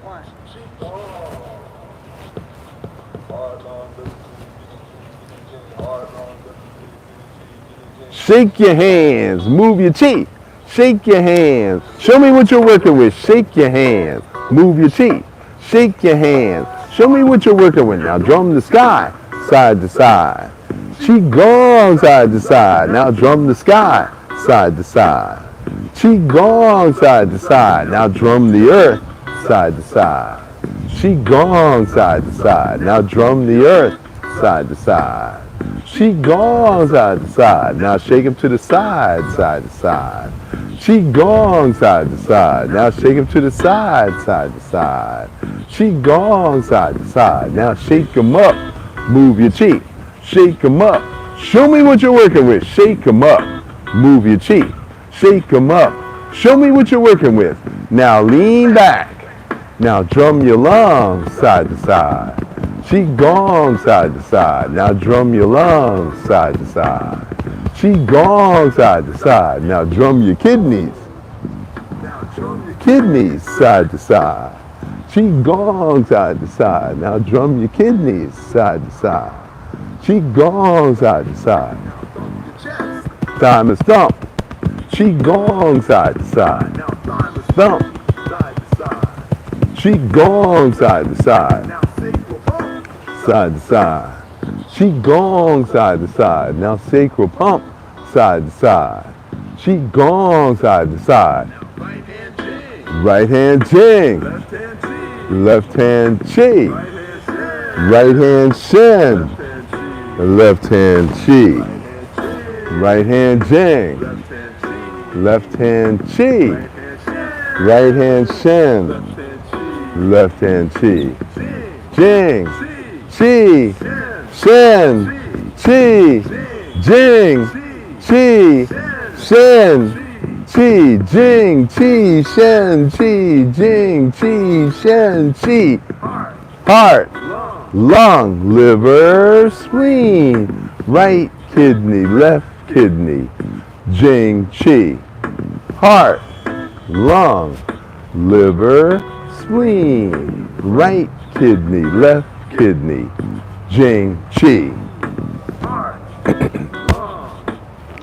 One. Shake your hands. Move your chi. Shake your hands. Show me what you're working with. Shake your hands. Move your chi. Shake your hands. Show me what you're working with. Now drum the sky. Side to side. Qi-Gong side to side. Now drum the sky. Side to side. Qi-Gong side to side. Now drum the earth. Side to side. Qi-Gong side to side. Now drum the earth. Side to side. Qi-Gong side to side. Now shake him to the side, side to side. Qi-Gong side to side. Now shake him to the side, side to side. Qi-Gong side to side. Now shake him up. Move your chi. Shake him up. Show me what you're working with. Shake him up. Move your chi. Shake him up. Show me what you're working with. Now lean back. Now drum your lungs side to side. Qi-Gong side to side. Now drum your lungs side to side. Qi-Gong side to side. Now drum your kidneys. Kidneys side to side. Qi-Gong side to side. Now drum your kidneys side to side. Qi-Gong side to side. Time is thump. Qi-Gong side to side. Thump. Qi-Gong side to side. Side to side. Qi-Gong side to side. Now sacral pump. Side to side. Qi-Gong side to side. Right hand jing. Left hand chi. Right hand shin. Left hand chi. Right hand jing. Left hand chi. Right hand shin. Left hand chi. Jing. Chi. Shin. Chi. Jing. Chi. Shin. Chi. Jing. Chi. Shin. Chi. Jing. Chi. Shin. Chi. Heart. Lung. Liver. Spleen. Right kidney. Left kidney. Jing. Chi. Heart. Lung. Liver. Spleen. Right kidney. Left kidney. Jing. Chi.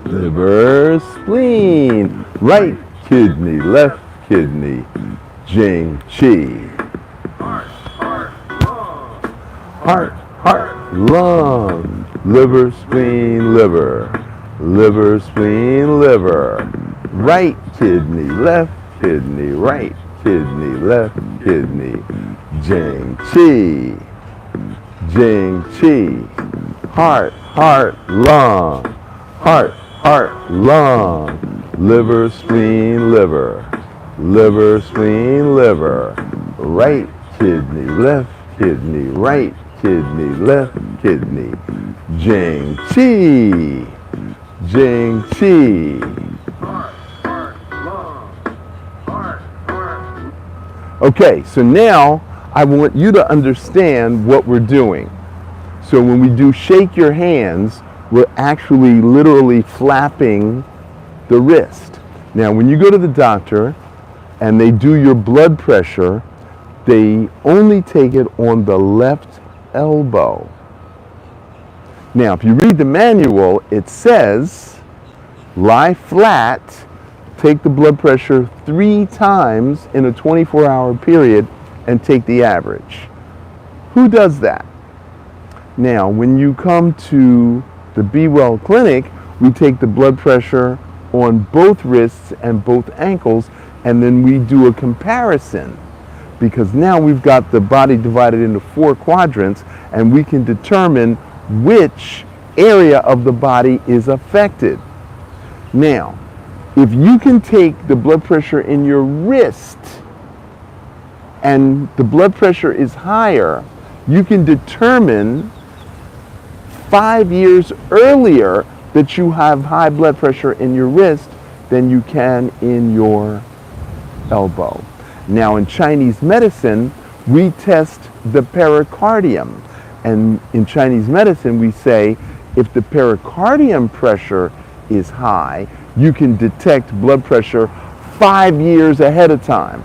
Liver, spleen, right kidney, left kidney, Jing, Chi. Heart, lung, liver, spleen, liver, liver, spleen, liver, right kidney, left kidney, right kidney, left kidney, Jing, Chi. Jing, Chi. Heart, lung, heart, lung, liver, spleen, liver, liver, spleen, liver, right kidney, left kidney, right kidney, left kidney, Jing, Chi, Jing, Chi. Okay, so now I want you to understand what we're doing. So when we do shake your hands, we're actually literally flapping the wrist. Now, when you go to the doctor and they do your blood pressure, they only take it on the left elbow. Now, if you read the manual, it says, lie flat, take the blood pressure 3 times in a 24-hour period, and take the average. Who does that? Now, when you come to the Be Well Clinic, we take the blood pressure on both wrists and both ankles, and then we do a comparison, because now we've got the body divided into 4 quadrants, and we can determine which area of the body is affected. Now, if you can take the blood pressure in your wrist and the blood pressure is higher, you can determine 5 years earlier that you have high blood pressure in your wrist than you can in your elbow. Now, in Chinese medicine, we test the pericardium. And in Chinese medicine, we say if the pericardium pressure is high, you can detect blood pressure 5 years ahead of time.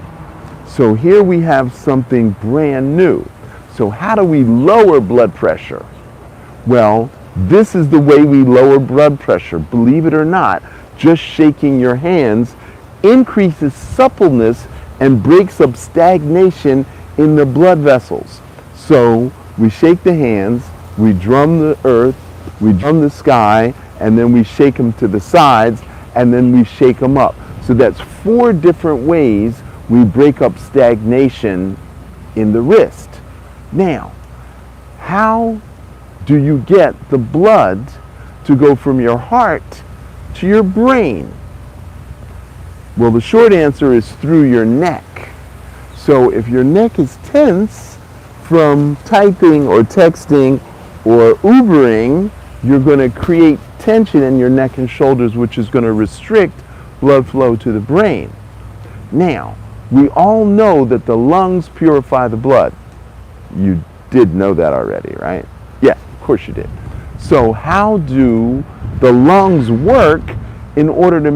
So here we have something brand new. So how do we lower blood pressure? Well, this is the way we lower blood pressure. Believe it or not, just shaking your hands increases suppleness and breaks up stagnation in the blood vessels. So we shake the hands, we drum the earth, we drum the sky, and then we shake them to the sides, and then we shake them up. So that's 4 different ways we break up stagnation in the wrist. Now, how do you get the blood to go from your heart to your brain? Well, the short answer is through your neck. So if your neck is tense from typing or texting or Ubering, you're going to create tension in your neck and shoulders, which is going to restrict blood flow to the brain. Now, we all know that the lungs purify the blood. You did know that already, right? Yeah, of course you did. So how do the lungs work in order to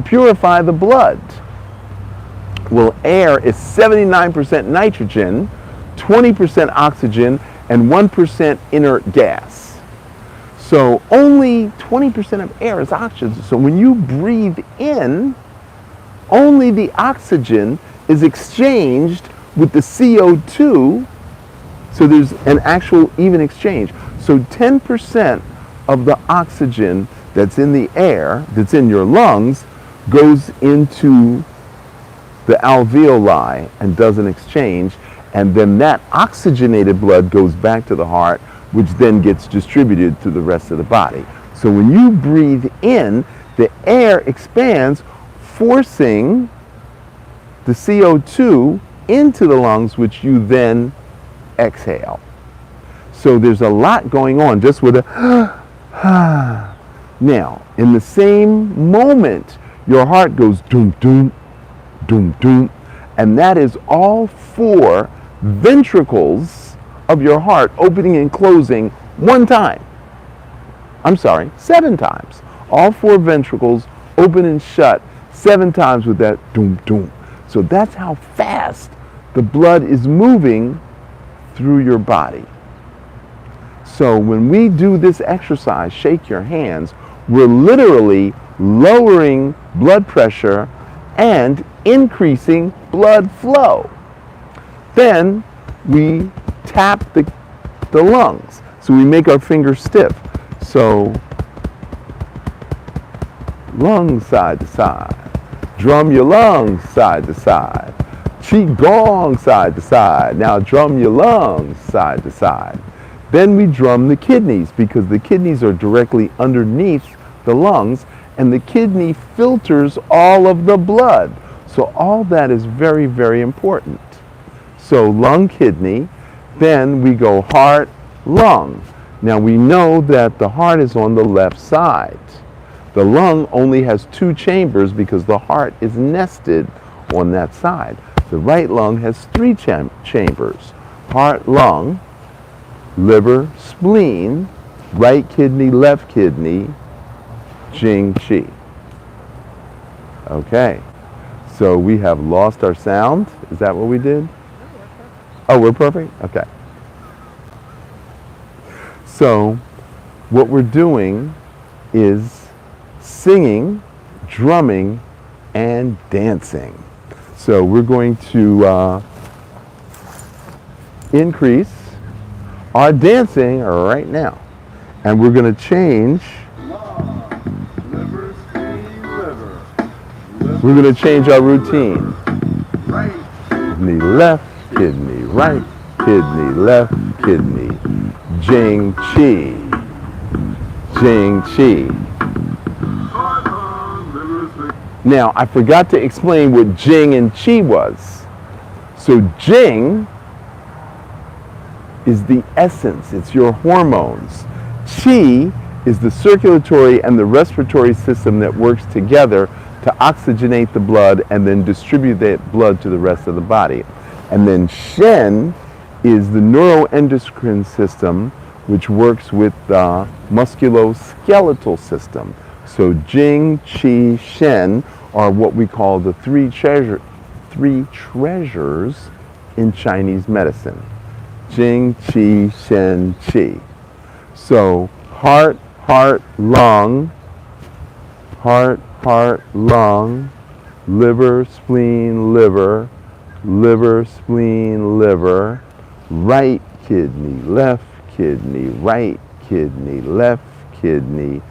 purify the blood? Well, air is 79% nitrogen, 20% oxygen, and 1% inert gas. So only 20% of air is oxygen. So when you breathe in, only the oxygen is exchanged with the CO2, so there's an actual even exchange. So 10% of the oxygen that's in the air, that's in your lungs, goes into the alveoli and doesn't exchange, and then that oxygenated blood goes back to the heart, which then gets distributed to the rest of the body. So when you breathe in, the air expands, forcing the CO2 into the lungs, which you then exhale. So there's a lot going on just with a now, in the same moment, your heart goes doom, doom, doom, doom, and that is all 4 ventricles of your heart opening and closing 1 time. I'm sorry, 7 times. All 4 ventricles open and shut 7 times with that doom, doom. So that's how fast the blood is moving through your body. So when we do this exercise, shake your hands, we're literally lowering blood pressure and increasing blood flow. Then we tap the lungs. So we make our fingers stiff. So lungs side to side. Drum your lungs side to side. Qi-Gong side to side. Now drum your lungs side to side. Then we drum the kidneys, because the kidneys are directly underneath the lungs, and the kidney filters all of the blood. So all that is very, very important. So lung, kidney, then we go heart, lung. Now we know that the heart is on the left side. The lung only has 2 chambers because the heart is nested on that side. The right lung has 3 chambers. Heart, lung, liver, spleen, right kidney, left kidney, Jing, Qi. Okay, so we have lost our sound. Is that what we did? Oh, we're perfect? Okay. So what we're doing is singing, drumming, and dancing. So we're going to increase our dancing right now. And we're going to change. We're going to change our routine. Kidney left, kidney right, kidney left, kidney. Jing, Qi. Jing, Qi. Now, I forgot to explain what Jing and Qi was. So Jing is the essence, it's your hormones. Qi is the circulatory and the respiratory system that works together to oxygenate the blood and then distribute that blood to the rest of the body. And then Shen is the neuroendocrine system, which works with the musculoskeletal system. So Jing, Qi, Shen are what we call the three treasures in Chinese medicine. Jing, Qi, Shen, Qi. So heart, heart, lung, liver, spleen, liver, liver, spleen, liver, right kidney, left kidney, right kidney, left kidney,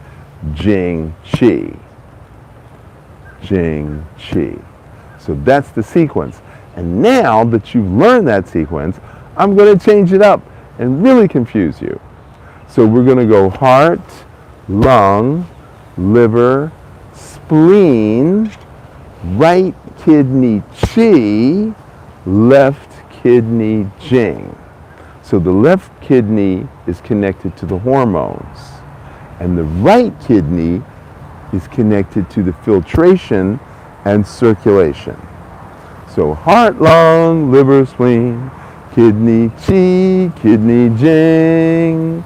Jing, Qi. Jing, Qi. So that's the sequence. And now that you've learned that sequence, I'm going to change it up and really confuse you. So we're going to go heart, lung, liver, spleen, right kidney, Qi, left kidney, Jing. So the left kidney is connected to the hormones, and the right kidney is connected to the filtration and circulation. So heart, lung, liver, spleen, kidney, Qi, kidney, Jing.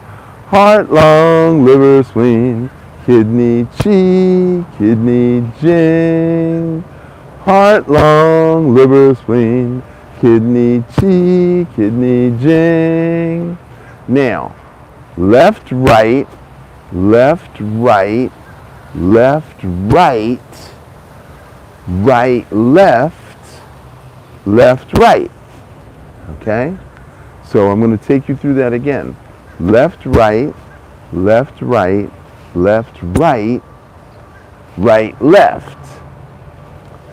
Heart, lung, liver, spleen, kidney, Qi, kidney, Jing. Heart, lung, liver, spleen, kidney, Qi, kidney, Jing. Now, left, right, left, right, left, right, right, left, left, right. Okay? So I'm going to take you through that again. Left, right, left, right, left, right, right, left.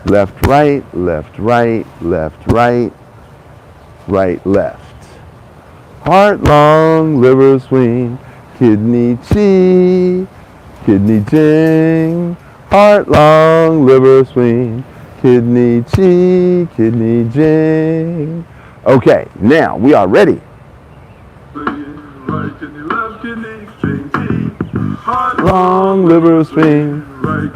Left, right, left, right, left, right, right, left. Heart, lung, liver, spleen, kidney, Qi, kidney, Jing. Heart, lung, liver, spleen, kidney, Qi, kidney, Jing. Okay, now we are ready. Right kidney, left kidney, Jing, Qi. Heart, Lung, liver, spleen,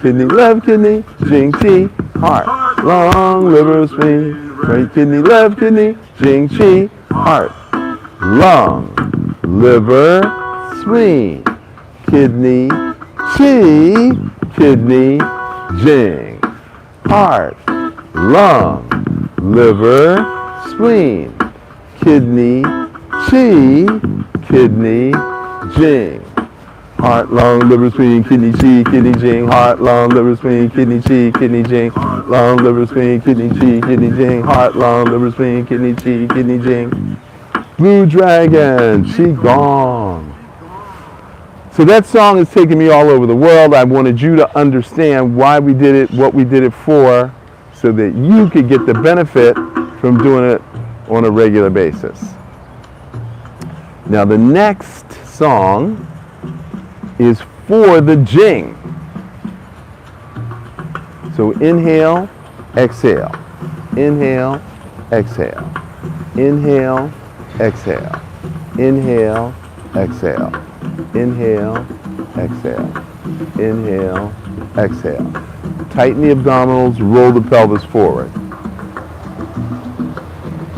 kidney, left kidney, Jing, Qi. Heart, lung, liver, spleen, right kidney, left kidney, Jing, Qi. Heart, lung, liver, spleen, kidney, Qi, kidney, Jing. Heart, lung, liver, spleen, kidney, Qi, kidney, Jing. Heart, lung, liver, spleen, kidney, Qi, kidney, Jing. Heart, lung, liver, spleen, kidney, Qi, kidney, Jing. Heart, lung, liver, spleen, kidney, Qi, kidney, Jing. Heart, lung, liver, spleen, kidney, Qi, kidney, Jing. Blue Dragon, Qi-Gong. So that song has taken me all over the world. I wanted you to understand why we did it, what we did it for, so that you could get the benefit from doing it on a regular basis. Now the next song is for the Jing. So inhale, exhale. Inhale, exhale. Inhale, exhale. Inhale, exhale. Inhale, exhale. Inhale, exhale. Tighten the abdominals, roll the pelvis forward.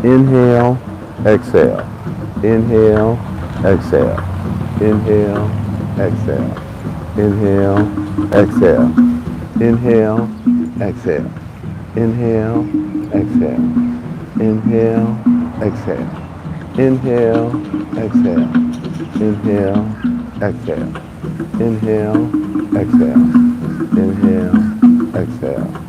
Inhale, exhale. Inhale, exhale. Inhale, exhale. Inhale, exhale. Inhale, exhale. Inhale, exhale. Inhale, exhale. Inhale, exhale. Inhale, exhale. Inhale, exhale. Inhale, exhale.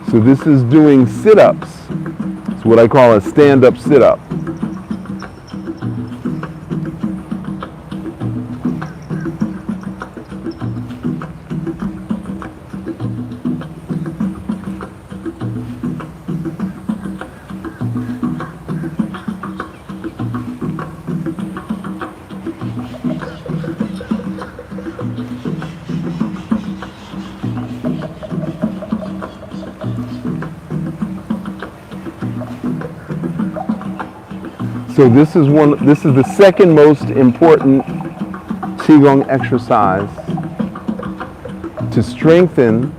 So this is doing sit-ups. It's what I call a stand-up sit-up. So this is the second most important Qigong exercise to strengthen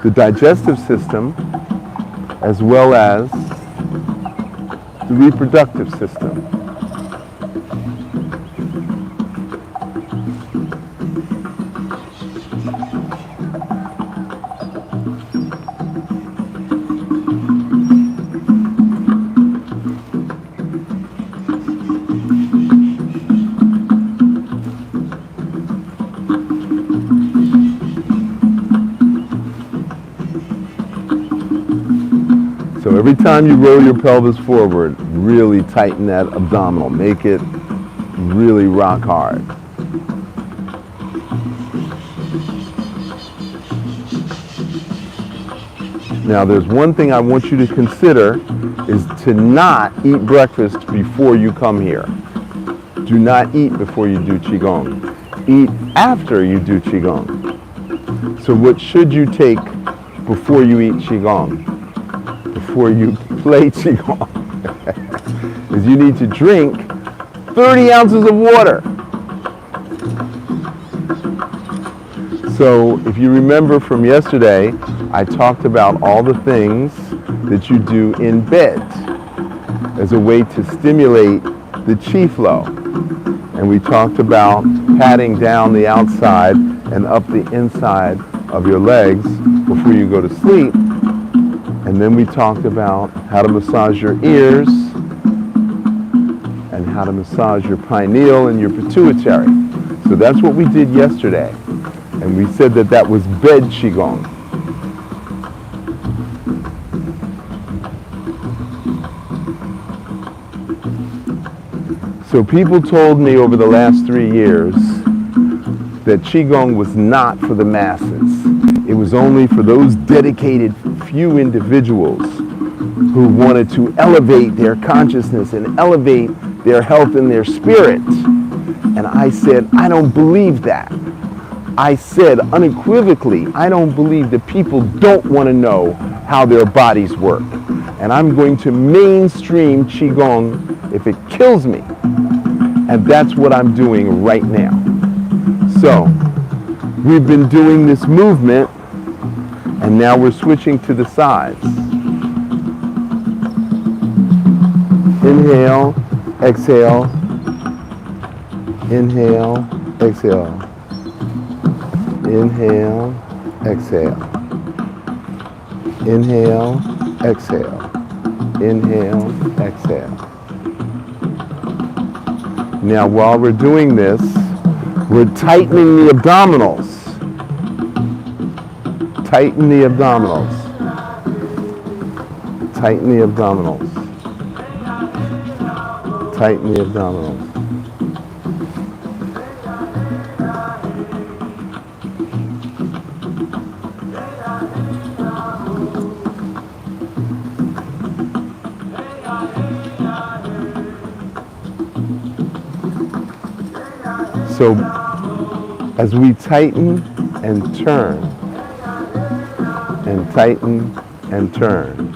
the digestive system as well as the reproductive system. So every time you roll your pelvis forward, really tighten that abdominal. Make it really rock hard. Now there's one thing I want you to consider is to not eat breakfast before you come here. Do not eat before you do Qigong. Eat after you do Qigong. So what should you take before you eat Qigong? Before you play Qigong is you need to drink 30 ounces of water. So if you remember from yesterday, I talked about all the things that you do in bed as a way to stimulate the Qi flow. And we talked about patting down the outside and up the inside of your legs before you go to sleep. And then we talked about how to massage your ears and how to massage your pineal and your pituitary. So that's what we did yesterday. And we said that that was bed Qigong. So people told me over the last 3 years that Qigong was not for the masses. It was only for those dedicated few individuals who wanted to elevate their consciousness and elevate their health and their spirit. And I said, I don't believe that. I said unequivocally, I don't believe that people don't want to know how their bodies work. And I'm going to mainstream Qigong if it kills me. And that's what I'm doing right now. So, we've been doing this movement, and now we're switching to the sides. Inhale, exhale, inhale, exhale, inhale, exhale, inhale, exhale, inhale, exhale. Now while we're doing this, we're tightening the abdominals. Tighten the abdominals. Tighten the abdominals. Tighten the abdominals. So as we tighten and turn, and tighten and turn,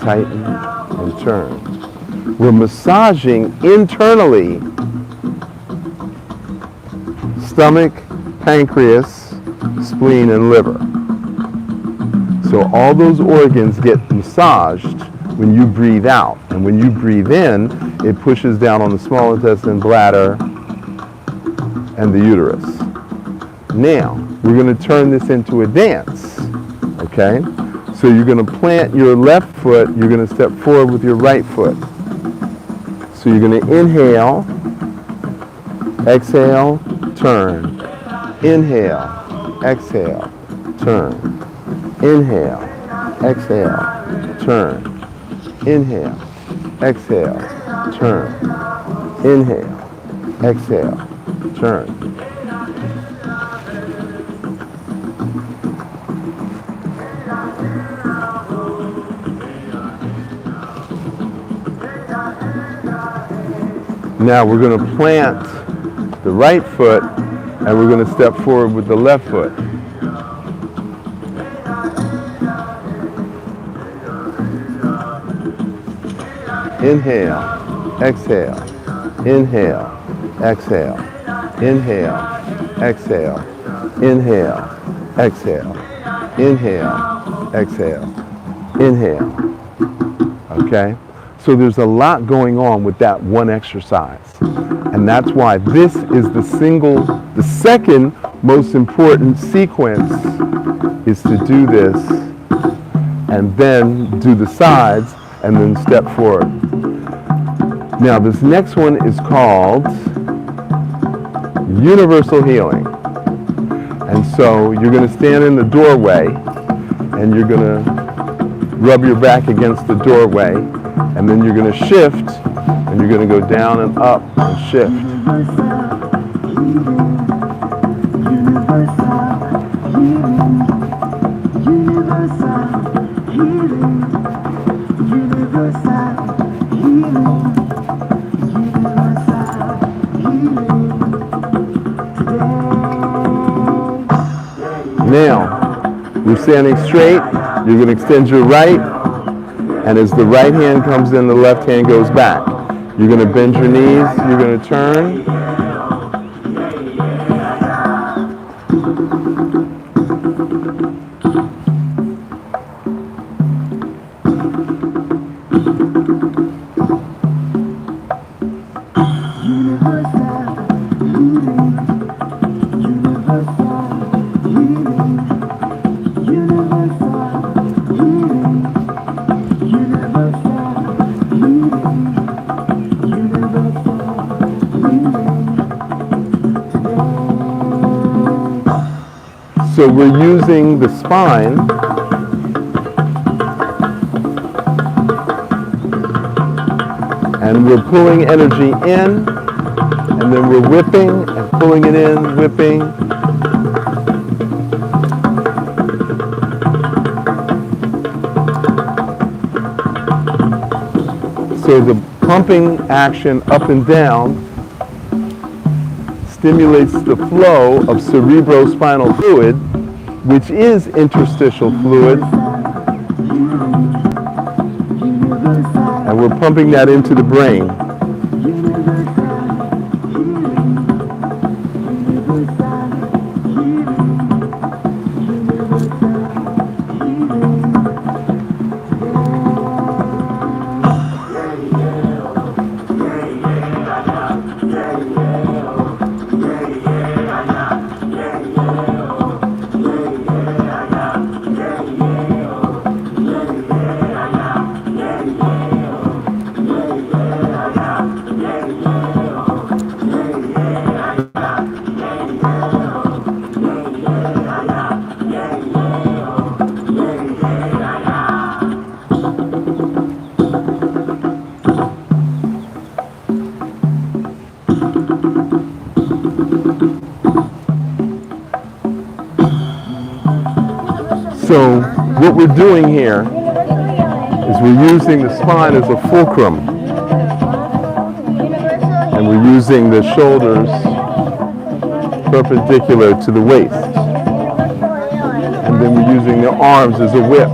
tighten and turn, we're massaging internally stomach, pancreas, spleen, and liver. So all those organs get massaged when you breathe out. And when you breathe in, it pushes down on the small intestine, bladder, and the uterus. Now, we're going to turn this into a dance, okay? So you're going to plant your left foot, you're going to step forward with your right foot. So you're going to inhale, exhale, turn. Inhale, exhale, turn. Inhale, exhale, turn. Inhale, exhale, turn. Inhale, exhale, turn. Now we're going to plant the right foot And we're going to step forward with the left foot. Inhale, exhale, inhale, exhale, inhale, exhale, inhale, exhale, inhale, exhale, inhale. Okay? So there's a lot going on with that one exercise. And that's why this is the second most important sequence is to do this and then do the sides and then step forward. Now this next one is called universal healing. And so you're going to stand in the doorway and you're going to rub your back against the doorway, and then you're going to shift and you're going to go down and up and shift. Now, you're standing straight, you're going to extend your right, and as the right hand comes in, the left hand goes back. You're going to bend your knees, you're going to turn. So we're using the spine and we're pulling energy in, and then we're whipping and pulling it in, whipping. So the pumping action up and down stimulates the flow of cerebrospinal fluid, which is interstitial fluid, and we're pumping that into the brain. So what we're doing here is we're using the spine as a fulcrum, and we're using the shoulders perpendicular to the waist, and then we're using the arms as a whip.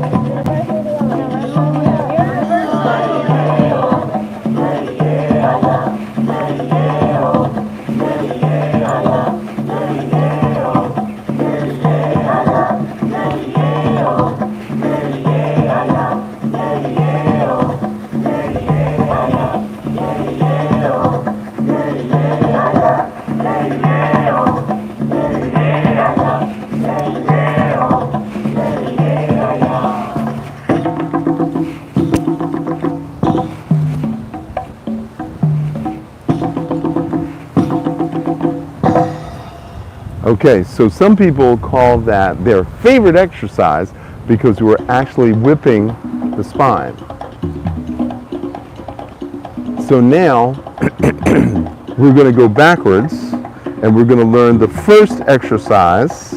Okay, so some people call that their favorite exercise because we're actually whipping the spine. So now we're going to go backwards and we're going to learn the first exercise.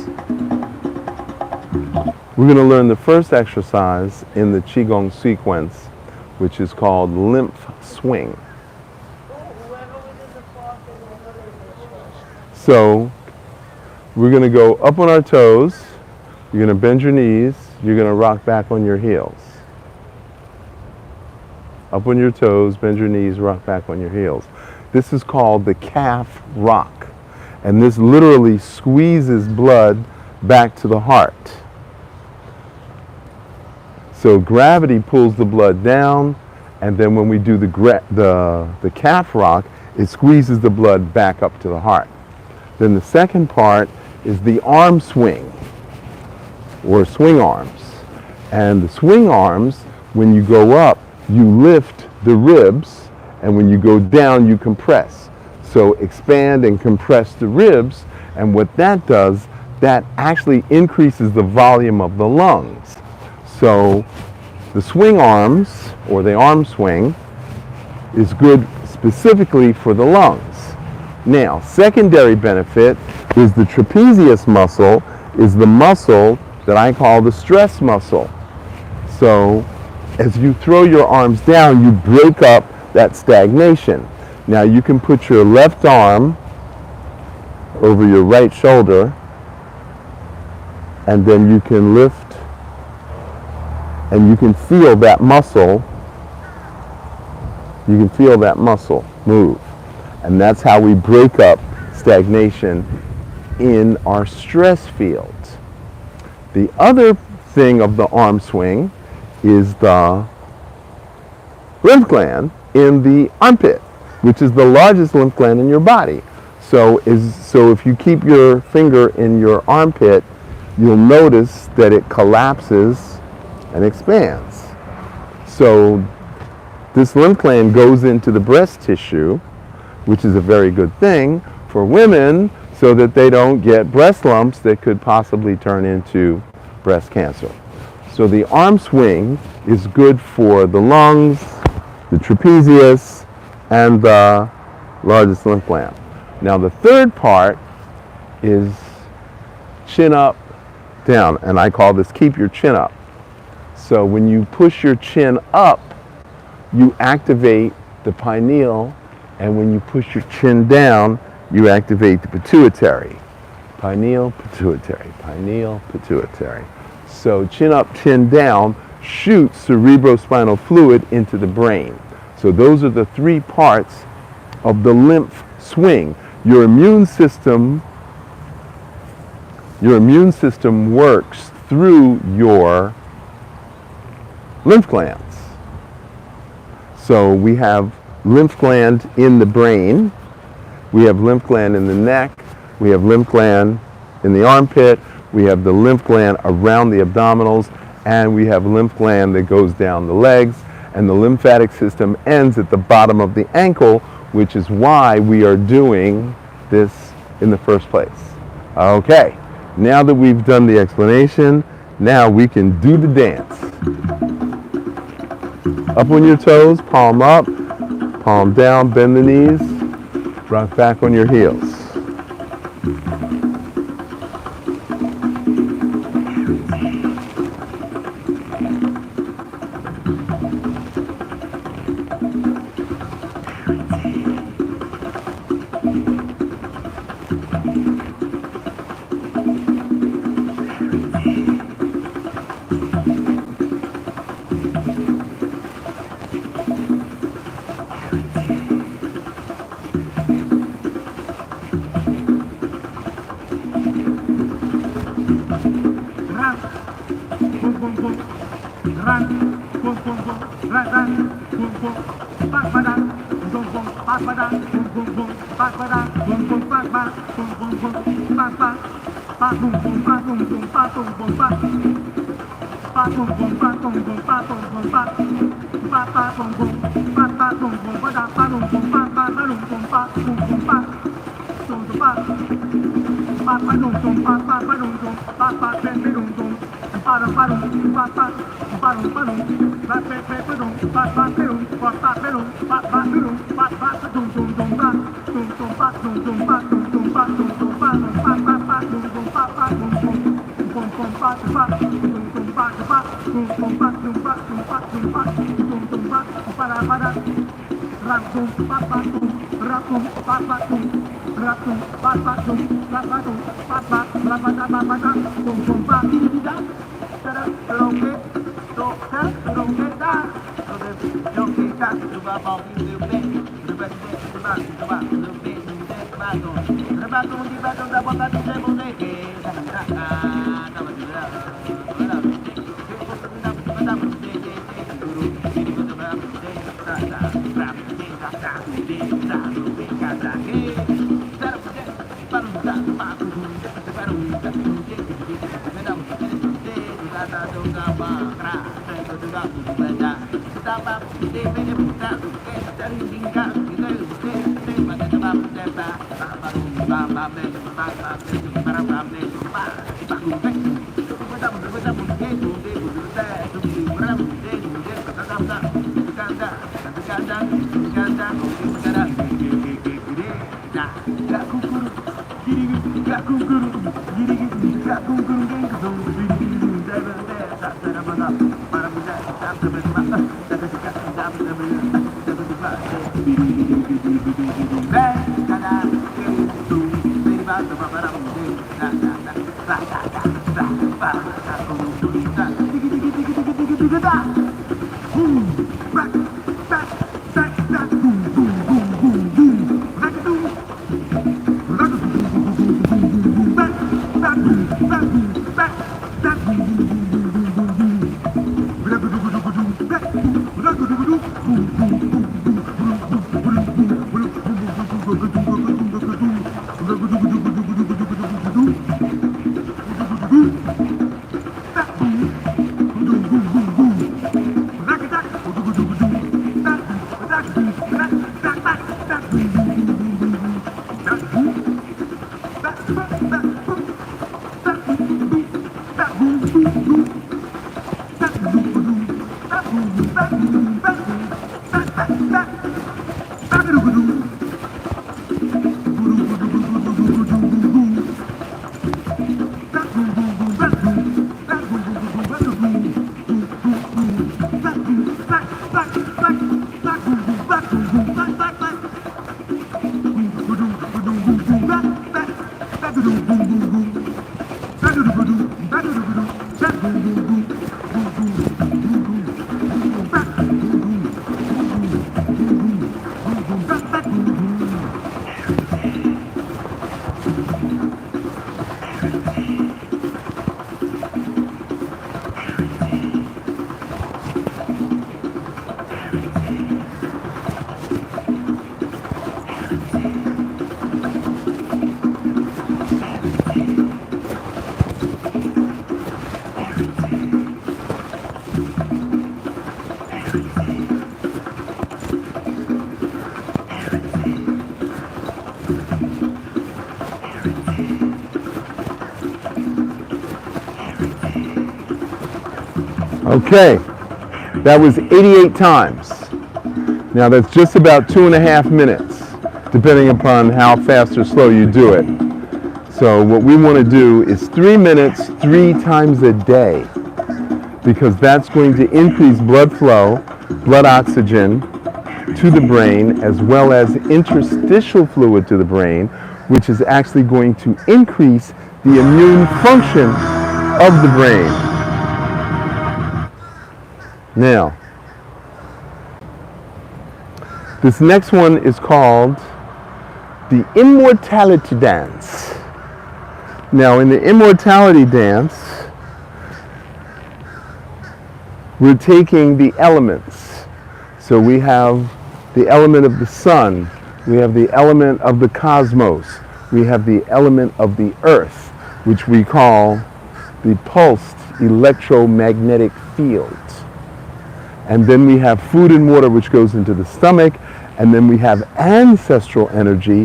We're going to learn the first exercise in the Qigong sequence, which is called lymph swing. we're going to go up on our toes. You're going to bend your knees. You're going to rock back on your heels. Up on your toes, bend your knees, rock back on your heels. This is called the calf rock. And this literally squeezes blood back to the heart. So gravity pulls the blood down, and then when we do the calf rock, it squeezes the blood back up to the heart. Then the second part is the arm swing, or swing arms. And the swing arms, when you go up, you lift the ribs, and when you go down, you compress. So expand and compress the ribs, and what that does, that actually increases the volume of the lungs. So the swing arms, or the arm swing, is good specifically for the lungs. Now, secondary benefit is the trapezius muscle, is the muscle that I call the stress muscle. So as you throw your arms down, you break up that stagnation. Now you can put your left arm over your right shoulder, and then you can lift, and you can feel that muscle. You can feel that muscle move. And that's how we break up stagnation in our stress fields. The other thing of the arm swing is the lymph gland in the armpit, which is the largest lymph gland in your body. So if you keep your finger in your armpit, you'll notice that it collapses and expands. So this lymph gland goes into the breast tissue, which is a very good thing for women, so that they don't get breast lumps that could possibly turn into breast cancer. So the arm swing is good for the lungs, the trapezius, and the largest lymph gland. Now the third part is chin up, down, and I call this keep your chin up. So when you push your chin up, you activate the pineal, and when you push your chin down, you activate the pituitary. Pineal, pituitary, pineal, pituitary. So chin up, chin down shoots cerebrospinal fluid into the brain. So those are the three parts of the lymph swing. Your immune system works through your lymph glands. So we have lymph gland in the brain, we have lymph gland in the neck, we have lymph gland in the armpit, we have the lymph gland around the abdominals, and we have lymph gland that goes down the legs, and the lymphatic system ends at the bottom of the ankle, which is why we are doing this in the first place. Okay, now that we've done the explanation, now we can do the dance. Up on your toes, palm up, palm down, bend the knees, rock back on your heels. Okay, that was 88 times. Now that's just about 2.5 minutes, depending upon how fast or slow you do it. So what we want to do is 3 minutes 3 times a day, because that's going to increase blood flow, blood oxygen to the brain, as well as interstitial fluid to the brain, which is actually going to increase the immune function of the brain. Now, this next one is called the Immortality Dance. Now, in the Immortality Dance, we're taking the elements. So we have the element of the sun, we have the element of the cosmos, we have the element of the earth, which we call the pulsed electromagnetic field. And then we have food and water, which goes into the stomach. And then we have ancestral energy,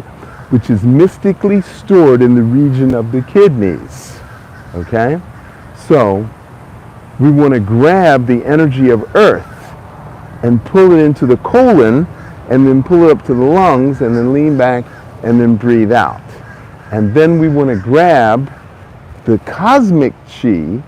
which is mystically stored in the region of the kidneys. Okay? So we want to grab the energy of earth and pull it into the colon, and then pull it up to the lungs, and then lean back, and then breathe out. And then we want to grab the cosmic chi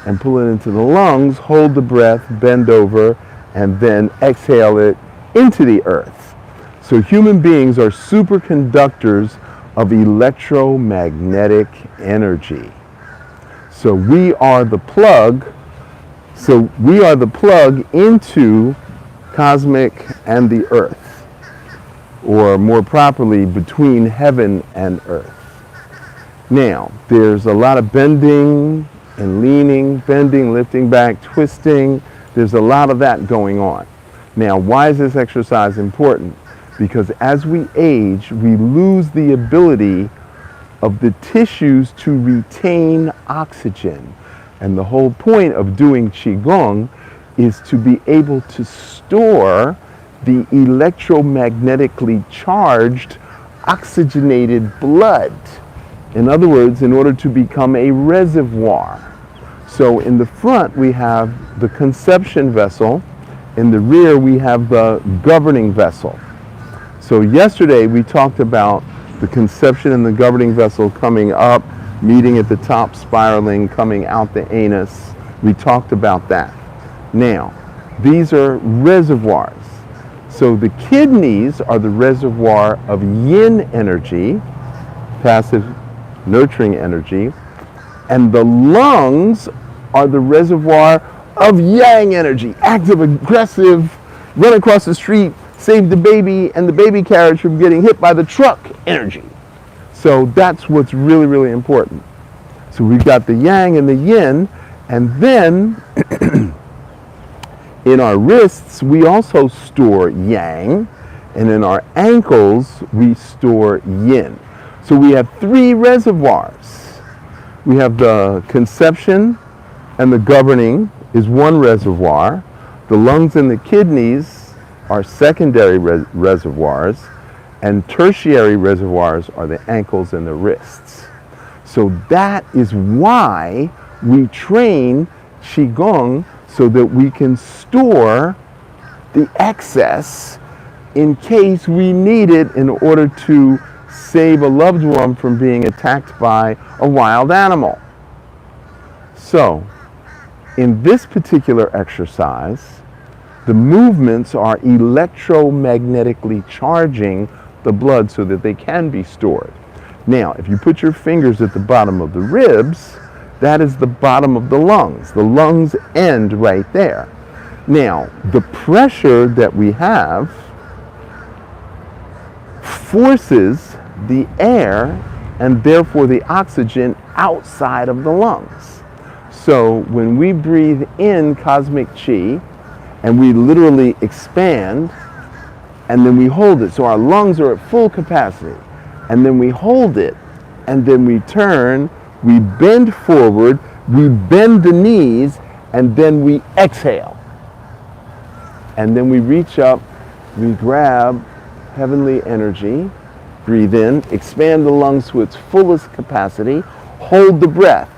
and pull it into the lungs, hold the breath, bend over, and then exhale it into the earth. So human beings are superconductors of electromagnetic energy. So we are the plug. So we are the plug into cosmic and the earth, or more properly, between heaven and earth. Now, there's a lot of bending and leaning, bending, lifting back, twisting. There's a lot of that going on. Now, why is this exercise important? Because as we age, we lose the ability of the tissues to retain oxygen. And the whole point of doing Qigong is to be able to store the electromagnetically charged oxygenated blood. In other words, in order to become a reservoir. So in the front we have the conception vessel. In the rear we have the governing vessel. So yesterday we talked about the conception and the governing vessel coming up, meeting at the top, spiraling, coming out the anus. We talked about that. Now, these are reservoirs. So the kidneys are the reservoir of yin energy, passive nurturing energy, and the lungs are the reservoir of yang energy, active, aggressive, run across the street, save the baby and the baby carriage from getting hit by the truck energy. So that's what's really, really important. So we've got the yang and the yin, and then in our wrists we also store yang, and in our ankles we store yin. So we have three reservoirs. We have the conception and the governing is one reservoir. The lungs and the kidneys are secondary reservoirs, and tertiary reservoirs are the ankles and the wrists. So that is why we train Qigong, so that we can store the excess in case we need it in order to save a loved one from being attacked by a wild animal. So, in this particular exercise, the movements are electromagnetically charging the blood so that they can be stored. Now, if you put your fingers at the bottom of the ribs, that is the bottom of the lungs. The lungs end right there. Now, the pressure that we have forces the air and therefore the oxygen outside of the lungs. So when we breathe in cosmic chi and we literally expand and then we hold it, so our lungs are at full capacity, and then we hold it and then we turn, we bend forward, we bend the knees, and then we exhale. And then we reach up, we grab heavenly energy, breathe in, expand the lungs to its fullest capacity, hold the breath,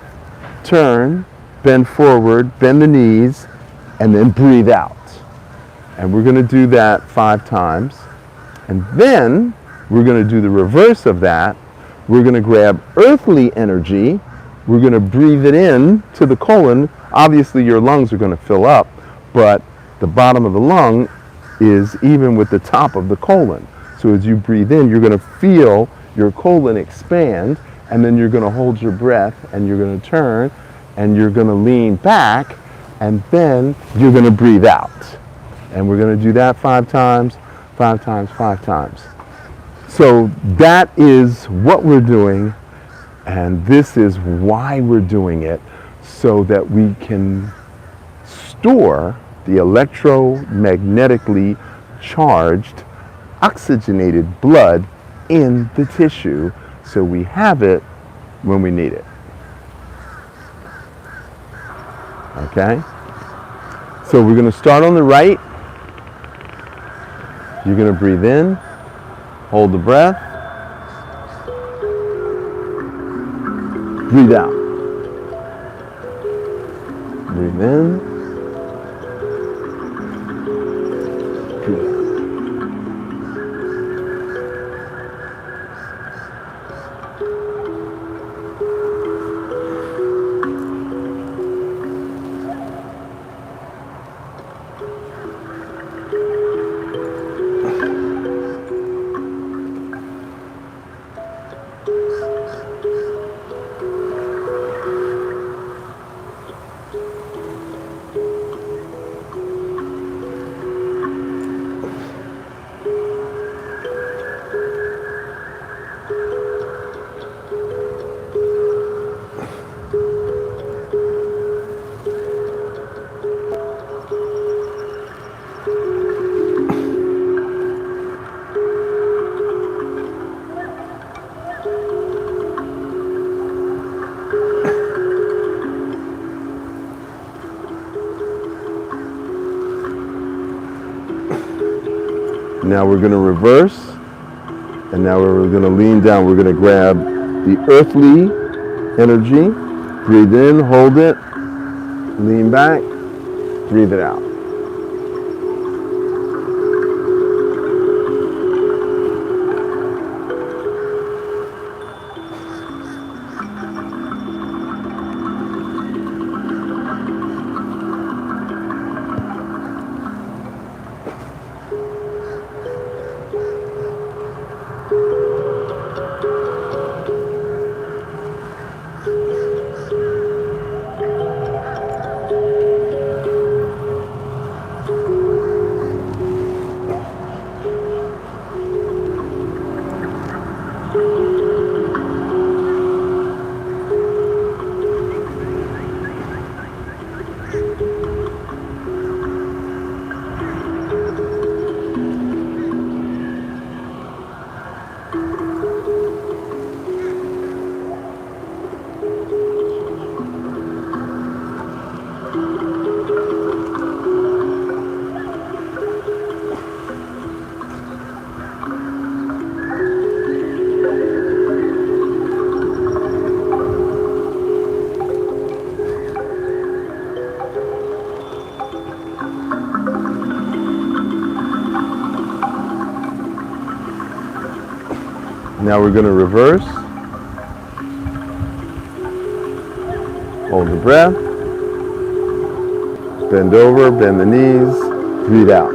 turn, bend forward, bend the knees, and then breathe out. And we're going to do that 5 times. And then we're going to do the reverse of that. We're going to grab earthly energy. We're going to breathe it in to the colon. Obviously, your lungs are going to fill up, but the bottom of the lung is even with the top of the colon. So as you breathe in, you're going to feel your colon expand, and then you're going to hold your breath, and you're going to turn, and you're going to lean back, and then you're going to breathe out. And we're going to do that 5 times, 5 times, 5 times. So that is what we're doing, and this is why we're doing it, so that we can store the electromagnetically charged, oxygenated blood in the tissue, so we have it when we need it. Okay? So we're going to start on the right. You're going to breathe in, hold the breath, breathe out. Breathe in, breathe out. Now we're going to reverse. And now we're going to lean down. We're going to grab the earthly energy. Breathe in, hold it, lean back, breathe it out. Now we're going to reverse. Hold the breath. Bend over, bend the knees, breathe out.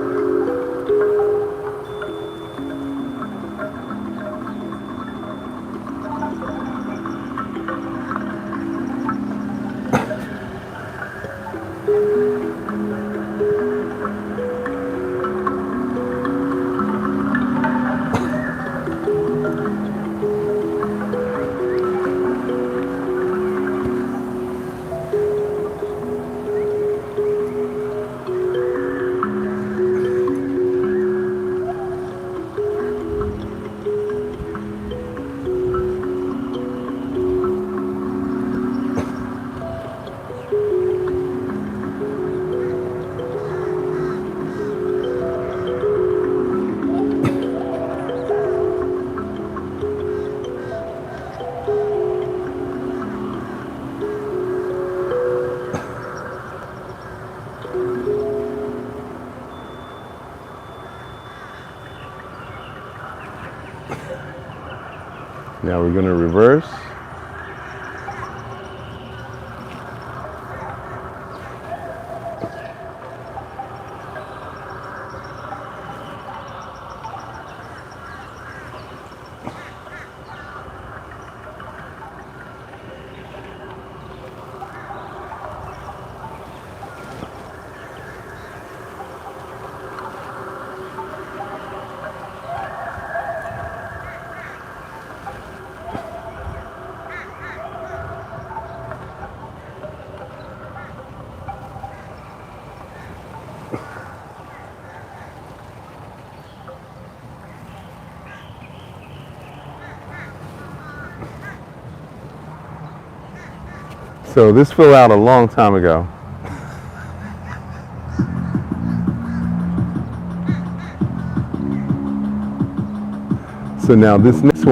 Now we're going to reverse. So this fell out a long time ago. So now this next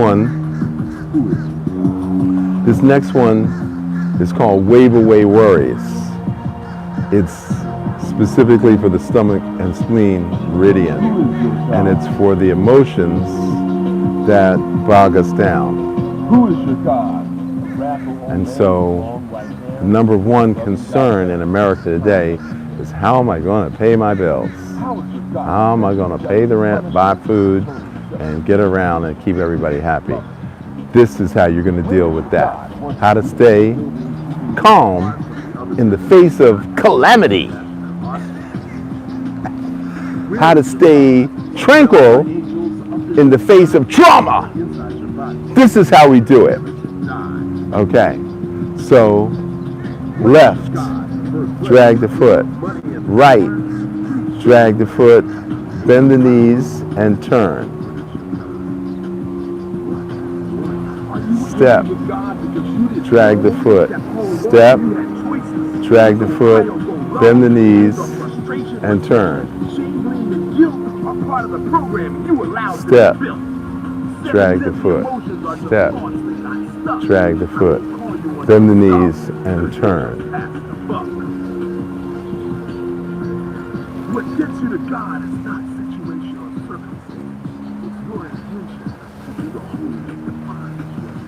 one is called Wave Away Worries. It's specifically for the stomach and spleen meridian, and it's for the emotions that bog us down. Who is your God? And so the number one concern in America today is, how am I going to pay my bills? How am I going to pay the rent, buy food, and get around and keep everybody happy? This is how you're going to deal with that. How to stay calm in the face of calamity. How to stay tranquil in the face of trauma. This is how we do it. Okay, so left, drag the foot. Right, drag the foot, bend the knees, and turn. Step, drag the foot. Step, drag the foot, bend the knees, and turn. the programming you allowed Step. to be built. Drag the foot. Step. Drag the foot. Bend the knees and turn. What gets you to God is not situation or circumstance. It's your intention to do the holy and divine work.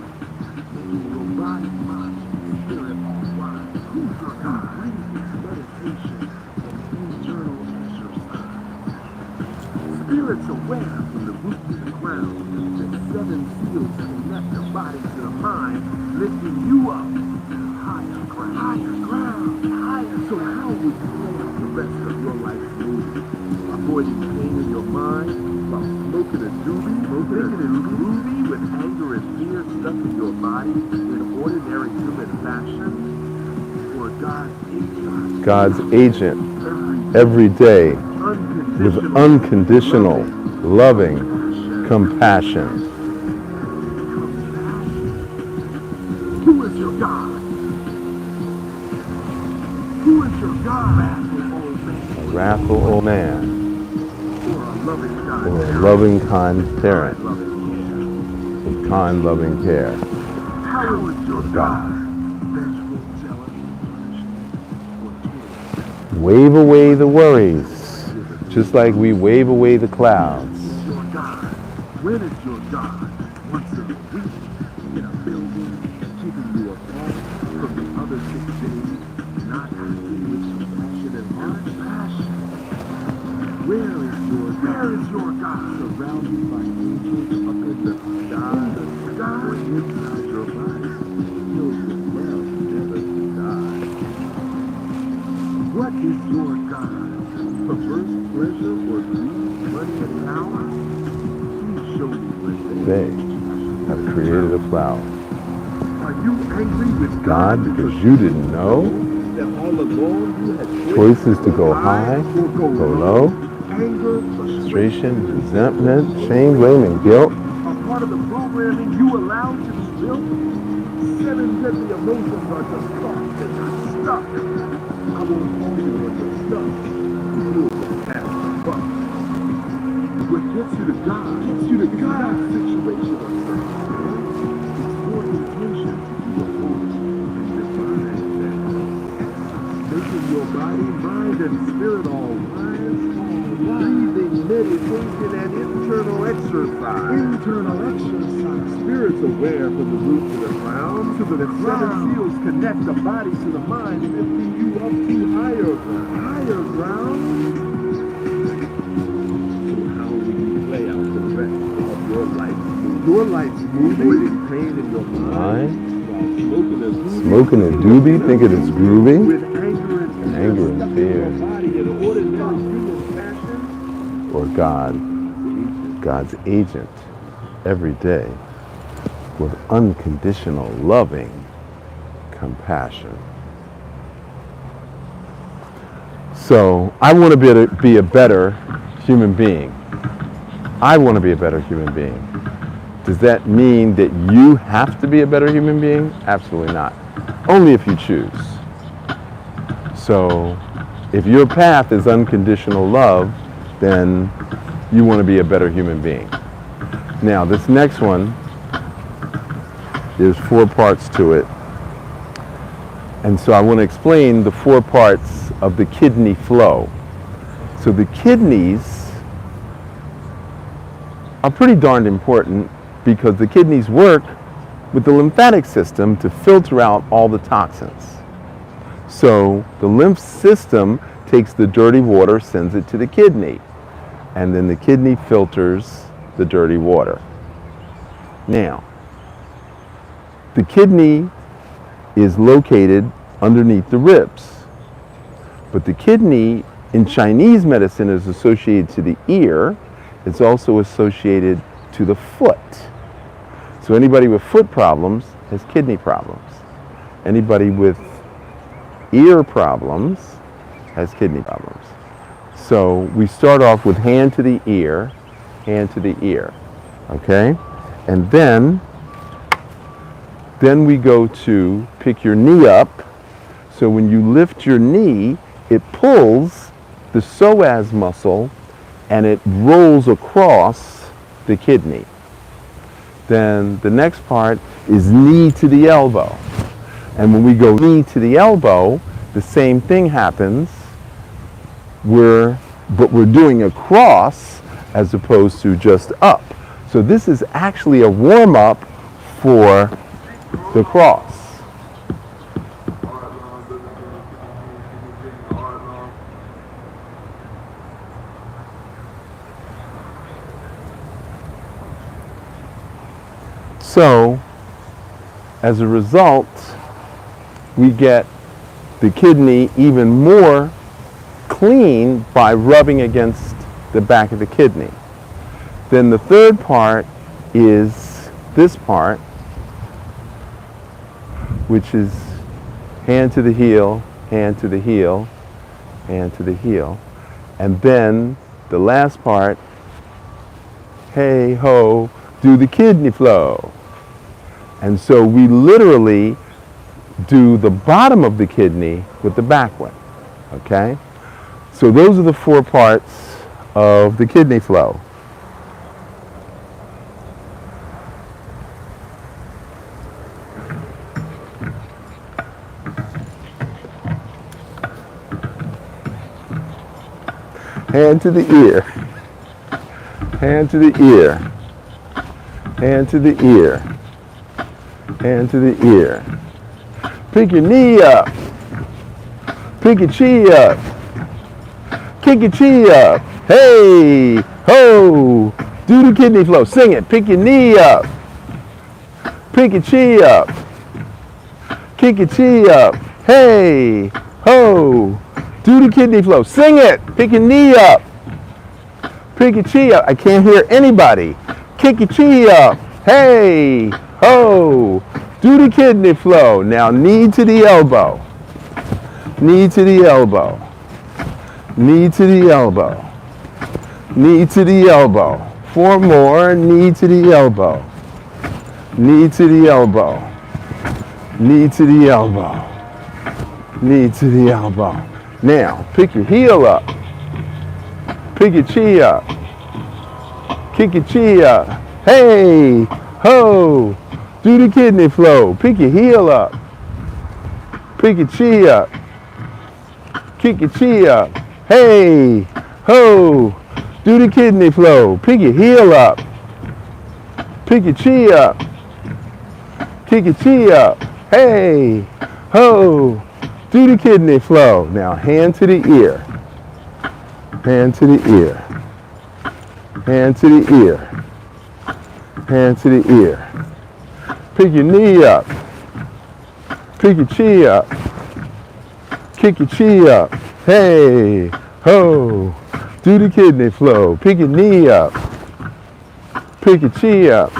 Making your body, mind, and spirit all right. Who's your God? Meditation and internal exercise. Spirit's aware from the root to the ground that seven seals connect the body to the mind, lifting you up to higher ground. Higher ground. Higher. So how would you play out the rest of your life's movie? Avoiding pain in your mind while smoking a doobie, making it groovy with anger and fear stuck in your body in ordinary human fashion? Or God's agent every day with unconditional, loving compassion. Who is your God? Who is your God? A wrathful old man, or a loving, kind parent, with kind, loving care. How is your God? Wave away the worries, just like we wave away the clouds. Your God. When is your God? Once a week in a building, keeping you apart from the other 6 days, not acting with compassion and heart. Where is your God? Surrounded by angels up in the sky, or inside your body, filled with love, never to die. What is your God? Perverse pleasure or greed, money and power? Please show me where They have created a flower. Are you angry with God, because you didn't know that all along you had choices to go high, or go low, anger, frustration, resentment, shame, blame, and guilt? a part of the programming you allowed to be built? 7 deadly emotions are just thoughts and not stuck. I won't call you when you're stuck. You will have fun. What gets you to God? Situation or circumstance. It's your intention to do the holy and divine thing. Making your body, mind, and spirit all wise, breathing, meditation, and internal exercise. Spirit's aware from the root to the ground, so that the 7 seals connect the body to the mind, lifting you up to higher ground. Higher ground? So how will you play out the rest of your life? Your life's moving, avoiding pain in your mind, while Smoking a doobie, thinking it's groovy, with anger and and fear. body in ordinary human fashion. Or God's agent every day with unconditional, loving compassion. So I want to be a better human being. I want to be a better human being. Does that mean that you have to be a better human being? Absolutely not. Only if you choose. So if your path is unconditional love, then you want to be a better human being. Now, this next one, there's 4 parts to it. And so I want to explain the 4 parts of the kidney flow. So the kidneys are pretty darned important because the kidneys work with the lymphatic system to filter out all the toxins. So the lymph system takes the dirty water, sends it to the kidney, and then the kidney filters the dirty water. Now, the kidney is located underneath the ribs, but the kidney in Chinese medicine is associated to the ear. It's also associated to the foot. So anybody with foot problems has kidney problems. Anybody with ear problems has kidney problems. So we start off with hand to the ear, okay? And then we go to pick your knee up. So when you lift your knee, it pulls the psoas muscle and it rolls across the kidney. Then the next part is knee to the elbow. And when we go knee to the elbow, the same thing happens. But we're doing a cross as opposed to just up. So this is actually a warm-up for the cross. So, as a result, we get the kidney even more clean by rubbing against the back of the kidney. Then the third part is this part, which is hand to the heel, hand to the heel, hand to the heel. And then the last part, hey ho, do the kidney flow. And so we literally do the bottom of the kidney with the back one, okay? So those are the 4 parts of the kidney flow. Hand to the ear, hand to the ear, hand to the ear, hand to the ear. Pick your knee up, pick your chi up, kick your chi up, hey, ho, do the kidney flow, sing it, pick your knee up, pick your chi up, kick your chi up, hey, ho, do the kidney flow, sing it, pick your knee up, pick your chi up, I can't hear anybody, kick your chi up, hey, ho, do the kidney flow. Now knee to the elbow, knee to the elbow, knee to the elbow, knee to the elbow. 4 more, knee to the elbow, knee to the elbow, knee to the elbow, knee to the elbow. Now pick your heel up, pick your chi up, kick your chi up, hey, ho, do the kidney flow. Pick your heel up. Pick your chi up. Kick your chi up. Hey, ho, do the kidney flow. Pick your heel up. Pick your chi up. Kick your chi up. Hey, ho, do the kidney flow. Now hand to the ear. Hand to the ear. Hand to the ear. Hand to the ear. Pick your knee up. Pick your chi up. Kick your chi up. Hey, ho, do the kidney flow. Pick your knee up. Pick your chi up.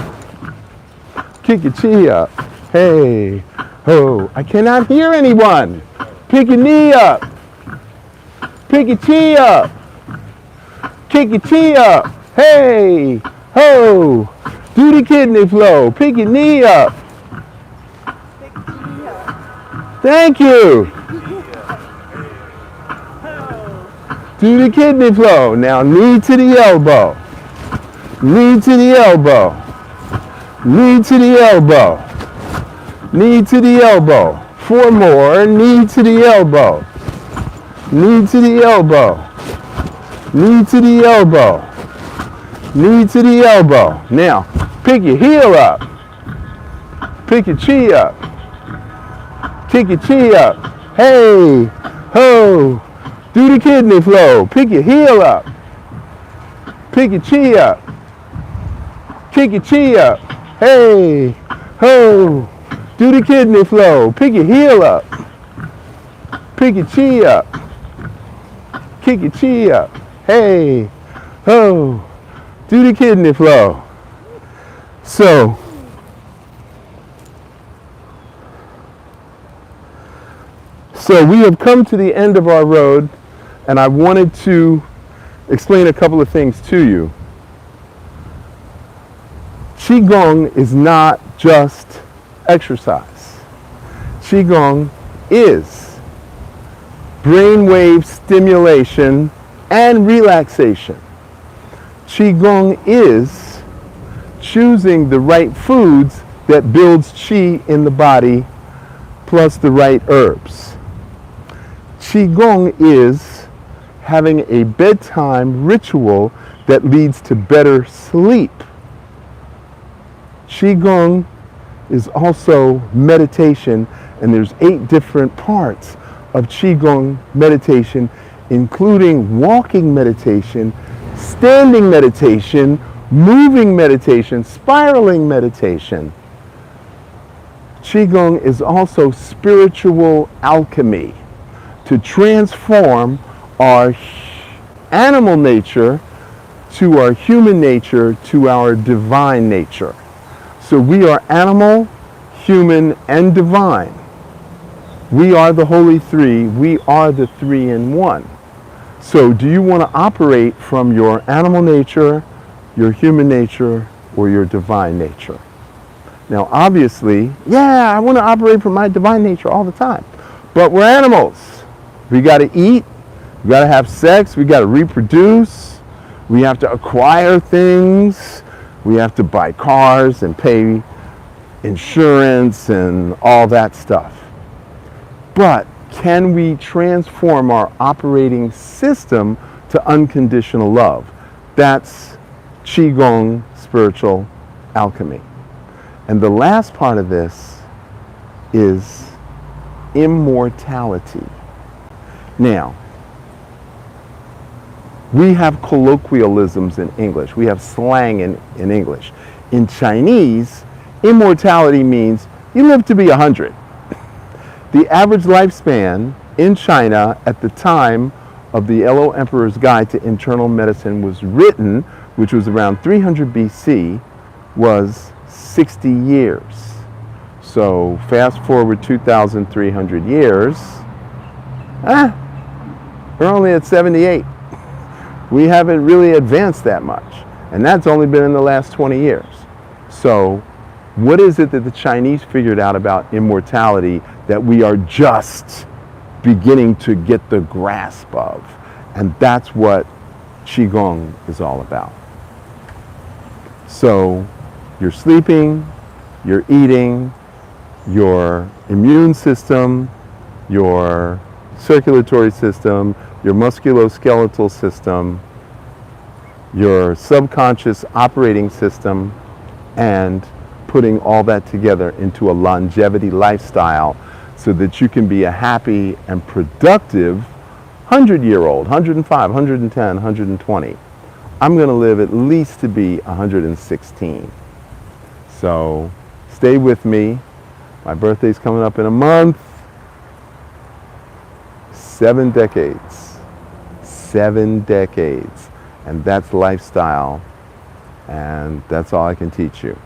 Kick your chi up. Hey, ho, I cannot hear anyone. Pick your knee up. Pick your chi up. Kick your chi up. Hey, ho, do the kidney flow. Pick your knee up. Thank you. Do the kidney flow. Now knee to the elbow. Knee to the elbow. Knee to the elbow. Knee to the elbow. 4 more. Knee to the elbow. Knee to the elbow. Knee to the elbow. Knee to the elbow. Now, pick your heel up. Pick your chi up. Kick your chi up. Hey, ho, do the kidney flow. Pick your heel up. Pick your chi up. Kick your chi up. Hey, ho, do the kidney flow. Pick your heel up. Pick your chi up. Kick your chi up. Hey, ho, do the kidney flow. So we have come to the end of our road, and I wanted to explain a couple of things to you. Qigong is not just exercise. Qigong is brainwave stimulation and relaxation. Qigong is choosing the right foods that builds qi in the body plus the right herbs. Qigong is having a bedtime ritual that leads to better sleep. Qigong is also meditation, and there's 8 different parts of Qigong meditation, including walking meditation, standing meditation, moving meditation, spiraling meditation. Qigong is also spiritual alchemy to transform our animal nature to our human nature to our divine nature. So we are animal, human, and divine. We are the Holy Three. We are the 3 in 1. So do you want to operate from your animal nature, your human nature, or your divine nature? Now, obviously, yeah, I want to operate from my divine nature all the time. But we're animals. We got to eat. We got to have sex. We got to reproduce. We have to acquire things. We have to buy cars and pay insurance and all that stuff. But can we transform our operating system to unconditional love? That's Qigong spiritual alchemy. And the last part of this is immortality. Now, we have colloquialisms in English. We have slang in English. In Chinese, immortality means you live to be 100. The average lifespan in China at the time of the Yellow Emperor's Guide to Internal Medicine was written, which was around 300 BC, was 60 years. So fast forward 2,300 years, we're only at 78. We haven't really advanced that much. And that's only been in the last 20 years. So what is it that the Chinese figured out about immortality that we are just beginning to get the grasp of? And that's what Qigong is all about. So you're sleeping, you're eating, your immune system, your circulatory system, your musculoskeletal system, your subconscious operating system, and putting all that together into a longevity lifestyle so that you can be a happy and productive 100-year-old, 105, 110, 120. I'm going to live at least to be 116. So stay with me. My birthday's coming up in a month. 7 decades. 7 decades. And that's lifestyle. And that's all I can teach you.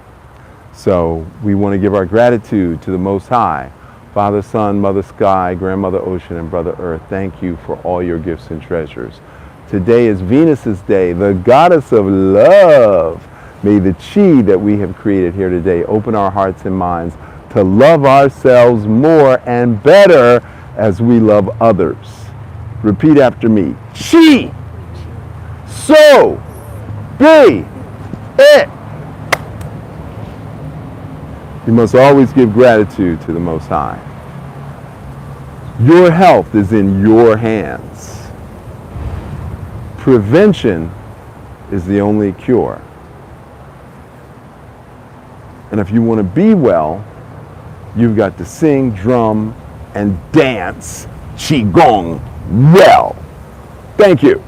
So we want to give our gratitude to the Most High, Father, Son, Mother Sky, Grandmother Ocean, and Brother Earth. Thank you for all your gifts and treasures. Today is Venus's day, the goddess of love. May the Qi that we have created here today open our hearts and minds to love ourselves more and better as we love others. Repeat after me. Qi, so, be it. You must always give gratitude to the Most High. Your health is in your hands. Prevention is the only cure. And if you want to be well, you've got to sing, drum, and dance Qigong well. Thank you.